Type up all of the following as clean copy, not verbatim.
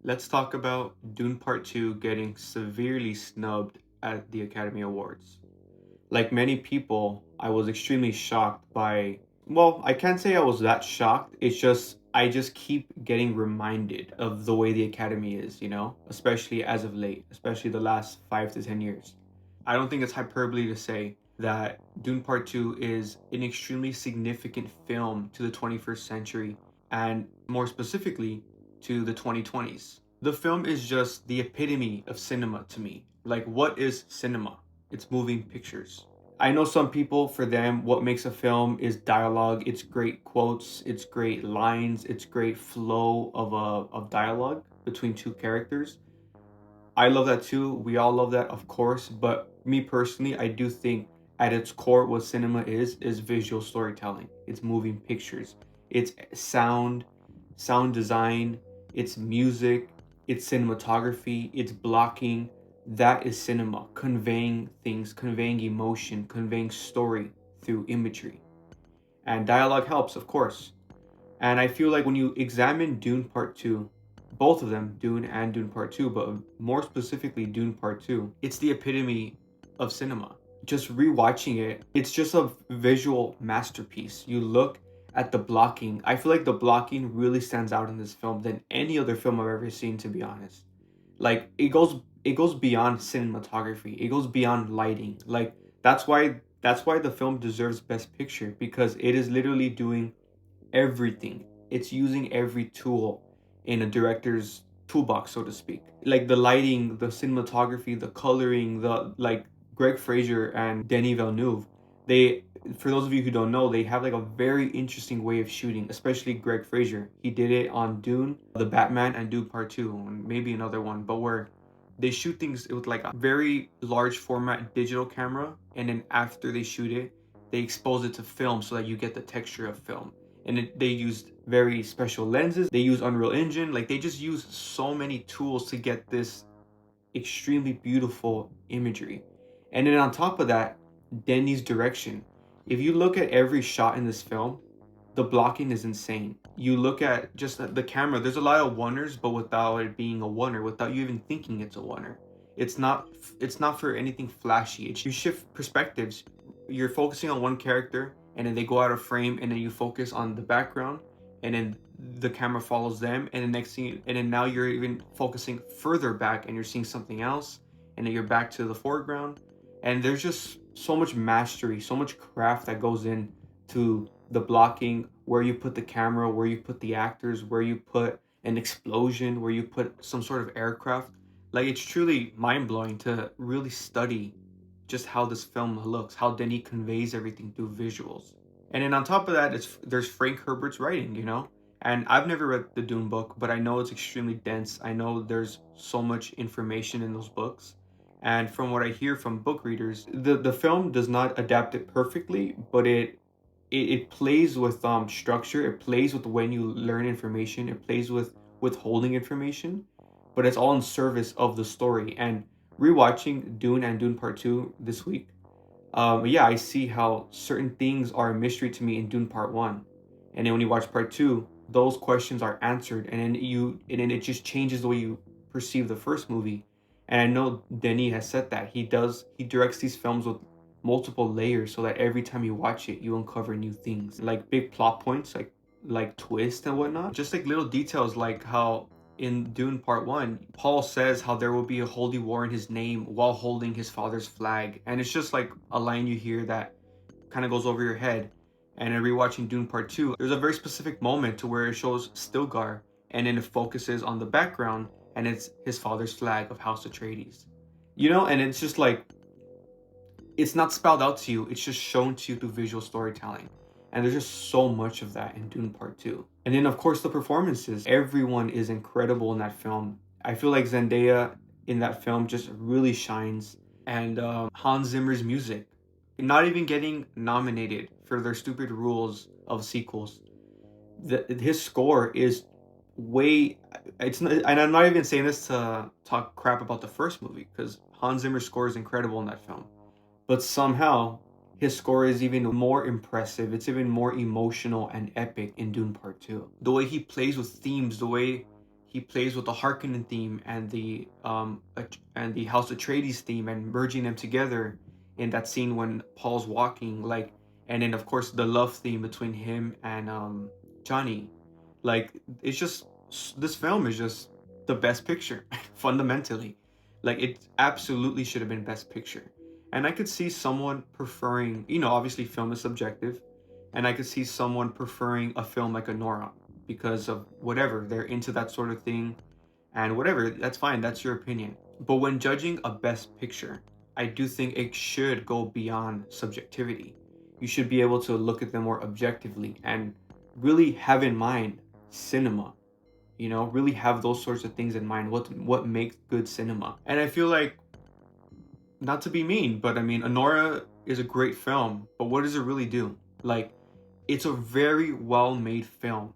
Let's talk about Dune Part 2 getting severely snubbed at the Academy Awards. Like many people, I was extremely shocked by. Well, I can't say I was that shocked. It's just, I just keep getting reminded of the way the Academy is, especially as of late, especially the last 5 to 10 years. I don't think it's hyperbole to say that Dune Part 2 is an extremely significant film to the 21st century and more specifically to the 2020s. The film is just the epitome of cinema to me. Like, what is cinema? It's moving pictures. I know some people, for them, what makes a film is dialogue. It's great quotes, it's great lines, it's great flow of dialogue between two characters. I love that too. We all love that, of course. But me personally, I do think at its core, what cinema is visual storytelling. It's moving pictures. It's sound design. It's music. It's cinematography. It's blocking. That is cinema, conveying things, conveying emotion, conveying story through imagery. And dialogue helps, of course. And I feel like when you examine Dune Part 2, both of them, Dune and Dune Part 2, but more specifically Dune Part 2, it's the epitome of cinema. Just rewatching it, it's just a visual masterpiece. You look at the blocking. I feel like the blocking really stands out in this film than any other film I've ever seen, to be honest. Like it goes beyond cinematography. It goes beyond lighting. Like that's why the film deserves best picture because it is literally doing everything. It's using every tool in a director's toolbox, so to speak. Like the lighting, the cinematography, the coloring, the like Greg Fraser and Denis Villeneuve. They, for those of you who don't know, they have like a very interesting way of shooting, especially Greg Fraser. He did it on Dune, The Batman, and Dune Part 2, and maybe another one, but where they shoot things with like a very large format digital camera, and then after they shoot it, they expose it to film so that you get the texture of film. And they used very special lenses. They use Unreal Engine. Like they just use so many tools to get this extremely beautiful imagery. And then on top of that, Denny's direction. If you look at every shot in this film, the blocking is insane. You look at just the camera, there's a lot of oneers, but without it being a oneer, without you even thinking it's a oneer. It's not it's not for anything flashy. You shift perspectives. You're focusing on one character and then they go out of frame and then you focus on the background and then the camera follows them and the next thing and then now you're even focusing further back and you're seeing something else and then you're back to the foreground and there's just so much mastery, so much craft that goes in to the blocking, where you put the camera, where you put the actors, where you put an explosion, where you put some sort of aircraft. Like it's truly mind-blowing to really study just how this film looks, how Denis conveys everything through visuals. And then on top of that, there's Frank Herbert's writing. And I've never read the Dune book, but I know it's extremely dense. I know there's so much information in those books. And from what I hear from book readers, the film does not adapt it perfectly, but it plays with structure. It plays with when you learn information. It plays with withholding information, but it's all in service of the story. And rewatching Dune and Dune Part 2 this week, yeah, I see how certain things are a mystery to me in Dune Part 1. And then when you watch Part 2, those questions are answered and then it just changes the way you perceive the first movie. And I know Denis has said that. He directs these films with multiple layers so that every time you watch it, you uncover new things. Like big plot points, like twists and whatnot. Just like little details like how in Dune Part 1, Paul says how there will be a holy war in his name while holding his father's flag. And it's just like a line you hear that kind of goes over your head. And in rewatching Dune Part 2, there's a very specific moment to where it shows Stilgar and then it focuses on the background and it's his father's flag of House Atreides. And it's just like, it's not spelled out to you, it's just shown to you through visual storytelling. And there's just so much of that in Dune Part 2. And then, of course, the performances. Everyone is incredible in that film. I feel like Zendaya in that film just really shines. And Hans Zimmer's music, not even getting nominated for their stupid rules of sequels. His score is way. It's not, and I'm not even saying this to talk crap about the first movie because Hans Zimmer's score is incredible in that film, but somehow his score is even more impressive. It's even more emotional and epic in Dune Part 2. The way he plays with themes, the way he plays with the Harkonnen theme and the House Atreides theme and merging them together in that scene when Paul's walking, like, and then of course the love theme between him and Johnny. Like, it's just, this film is just the best picture fundamentally. Like, it absolutely should have been best picture. And I could see someone preferring, obviously film is subjective, and I could see someone preferring a film like Anora because of whatever, they're into that sort of thing, and whatever, that's fine, that's your opinion. But when judging a best picture, I do think it should go beyond subjectivity. You should be able to look at them more objectively and really have in mind cinema. Really have those sorts of things in mind. What makes good cinema? And I feel like, not to be mean, but I mean, Anora is a great film, but what does it really do? Like, it's a very well made film,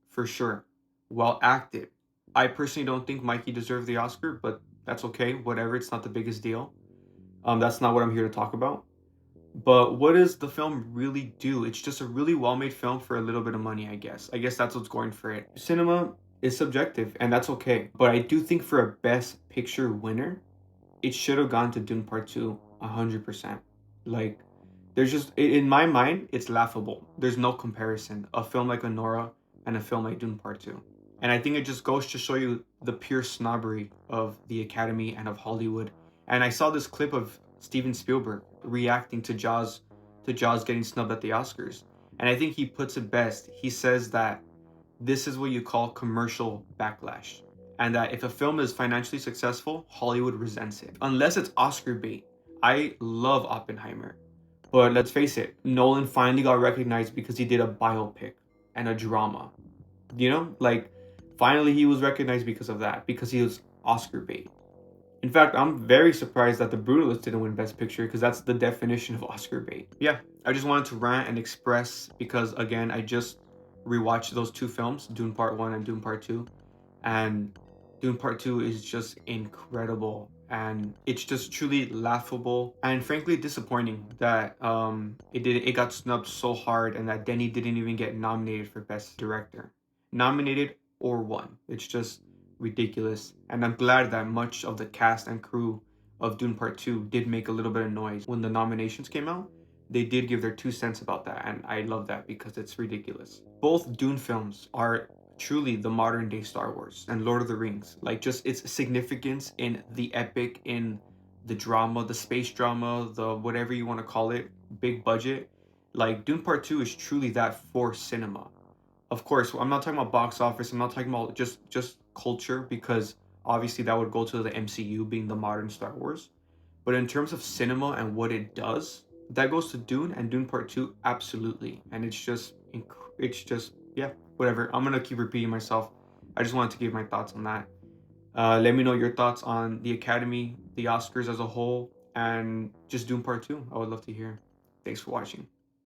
for sure. Well acted. I personally don't think Mikey deserved the Oscar, but that's okay. Whatever. It's not the biggest deal. That's not what I'm here to talk about. But what does the film really do? It's just a really well made film for a little bit of money, I guess. I guess that's what's going for it. Cinema is subjective, and that's okay. But I do think for a Best Picture winner, it should have gone to Dune Part 2 100%. Like, there's just, in my mind, it's laughable. There's no comparison. A film like Anora and a film like Dune Part 2. And I think it just goes to show you the pure snobbery of the Academy and of Hollywood. And I saw this clip of Steven Spielberg reacting to Jaws getting snubbed at the Oscars. And I think he puts it best. He says that this is what you call commercial backlash. And that if a film is financially successful, Hollywood resents it. Unless it's Oscar bait. I love Oppenheimer. But let's face it, Nolan finally got recognized because he did a biopic and a drama. Like, finally he was recognized because of that, because he was Oscar bait. In fact, I'm very surprised that The Brutalist didn't win Best Picture, because that's the definition of Oscar bait. Yeah, I just wanted to rant and express, because again, I just rewatched those two films, Dune Part 1 and Dune Part 2, and Dune Part 2 is just incredible, and it's just truly laughable and frankly disappointing that it got snubbed so hard, and that Denny didn't even get nominated for Best Director. Nominated or won. It's just ridiculous. And I'm glad that much of the cast and crew of Dune Part 2 did make a little bit of noise when the nominations came out. They did give their 2 cents about that, and I love that because it's ridiculous. Both Dune films are truly the modern day Star Wars and Lord of the Rings. Like, just its significance in the epic, in the drama, the space drama, the whatever you want to call it, big budget. Like, Dune Part 2 is truly that for cinema. Of course, I'm not talking about box office. I'm not talking about just culture, because obviously that would go to the MCU being the modern Star Wars. But in terms of cinema and what it does, that goes to Dune and Dune Part 2 absolutely. And it's just yeah, whatever. I'm gonna keep repeating myself. I just wanted to give my thoughts on that. Let me know your thoughts on the Academy, the Oscars as a whole, and just Dune Part 2. I would love to hear. Thanks for watching.